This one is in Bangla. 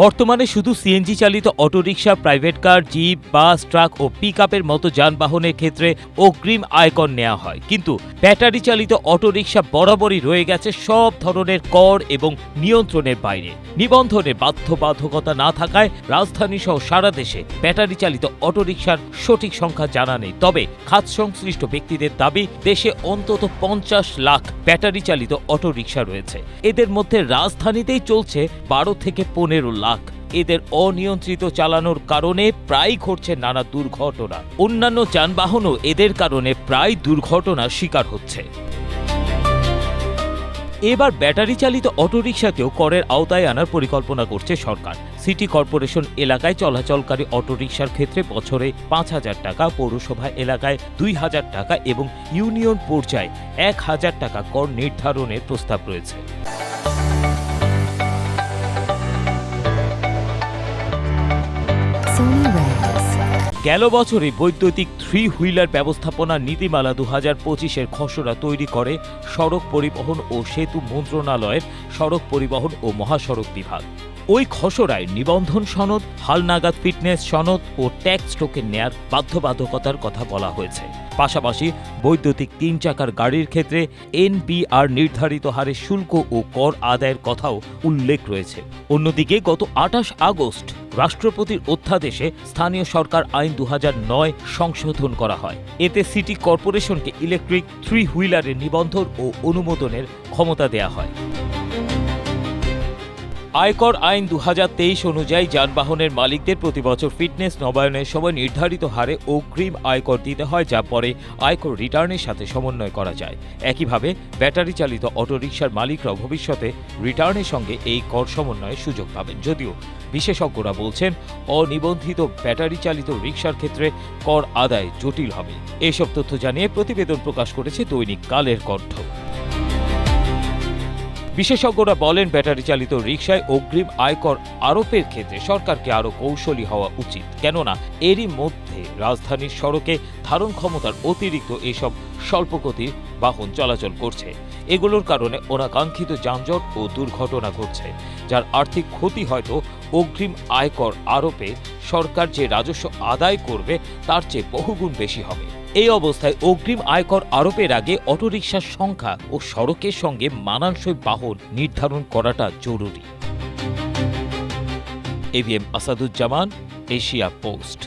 বর্তমানে শুধু সিএনজি চালিত অটোরিকশা, প্রাইভেট কার, জিপ, বাস, ট্রাক ও পিকআপের মতো যানবাহনের ক্ষেত্রে অগ্রিম আয়কর নেওয়া হয়, কিন্তু ব্যাটারি চালিত অটোরিকশা বরাবরই রয়ে গেছে সব ধরনের কর এবং নিয়ন্ত্রণের বাইরে। নিবন্ধনের বাধ্যবাধকতা না থাকায় রাজধানী সহ সারা দেশে ব্যাটারি চালিত অটোরিকশার সঠিক সংখ্যা জানা নেই। তবে খাত সংশ্লিষ্ট ব্যক্তিদের দাবি, দেশে অন্তত 50 লাখ ব্যাটারি চালিত অটোরিকশা রয়েছে। এদের মধ্যে রাজধানীতেই চলছে 12 থেকে 15 লাখ। এদের অনিয়ন্ত্রিত চালানোর কারণে প্রায় ঘটছে নানা দুর্ঘটনা। অন্যান্য যানবাহনও এদের কারণে প্রায় দুর্ঘটনার শিকার হচ্ছে। এবার ব্যাটারি চালিত অটোরিকশাকেও করের আওতায় আনার পরিকল্পনা করছে সরকার। সিটি কর্পোরেশন এলাকায় চলাচলকারী অটোরিকশার ক্ষেত্রে বছরে 5,000 টাকা, পৌরসভা এলাকায় 2,000 টাকা এবং ইউনিয়ন পর্যায়ে 1,000 টাকা কর নির্ধারণের প্রস্তাব রয়েছে। গেল বছরে বৈদ্যুতিক 3 হুইলার ব্যবস্থাপনা নীতিমালা 2025-এর খসড়া তৈরি করে সড়ক পরিবহন ও সেতু মন্ত্রণালয়ের সড়ক পরিবহন ও মহাসড়ক বিভাগ। ওই খসড়ায় নিবন্ধন সনদ, হালনাগাদ ফিটনেস সনদ ও ট্যাক্স টোকেন নেয়ার বাধ্যবাধকতার কথা বলা হয়েছে। পাশাপাশি বৈদ্যুতিক 3 চাকার গাড়ির ক্ষেত্রে এনপিআর নির্ধারিত হারে শুল্ক ও কর আদায়ের কথাও উল্লেখ রয়েছে। অন্যদিকে গত 28 আগস্ট রাষ্ট্রপতির অধ্যাদেশে স্থানীয় সরকার আইন 2009 সংশোধন করা হয়। এতে সিটি কর্পোরেশনকে ইলেকট্রিক 3 হুইলারের নিবন্ধন ও অনুমোদনের ক্ষমতা দেয়া হয়। আয়কর আইন 2023 অনুযায়ী যানবাহনের মালিকদের প্রতি বছর ফিটনেস নবায়নের সময় নির্ধারিত হারে অগ্রিম আয়কর দিতে হয়, যা পরে আয়কর রিটার্নের সাথে সমন্বয় করা যায়। একইভাবে ব্যাটারি চালিত অটোরিকশার মালিকরাও ভবিষ্যতে রিটার্নের সঙ্গে এই কর সমন্বয়ের সুযোগ পাবেন। যদিও বিশেষজ্ঞরা বলছেন, অনিবন্ধিত ব্যাটারি চালিত রিকশার ক্ষেত্রে কর আদায় জটিল হবে। এসব তথ্য জানিয়ে প্রতিবেদন প্রকাশ করেছে দৈনিক কালের কণ্ঠ। বিশেষজ্ঞরা বলেন, ব্যাটারি চালিত রিকশায় অগ্রিম আয়কর আরোপের ক্ষেত্রে সরকারকে আরও কৌশলী হওয়া উচিত, কেননা এরই মধ্যে রাজধানীর সড়কে ধারণ ক্ষমতার অতিরিক্ত এসব স্বল্পগতির বাহন চলাচল করছে। এগুলোর কারণে অনাকাঙ্ক্ষিত যানজট ও দুর্ঘটনা ঘটছে, যার আর্থিক ক্ষতি হয়তো অগ্রিম আয়কর আরোপে সরকার যে রাজস্ব আদায় করবে তার চেয়ে বহুগুণ বেশি হবে। এই অবস্থায় অগ্রিম আয়কর আরোপের আগে অটোরিকশার সংখ্যা ও সড়কের সঙ্গে মানানসই বাহন নির্ধারণ করাটা জরুরি। ABM Asaduzzaman, Asia post.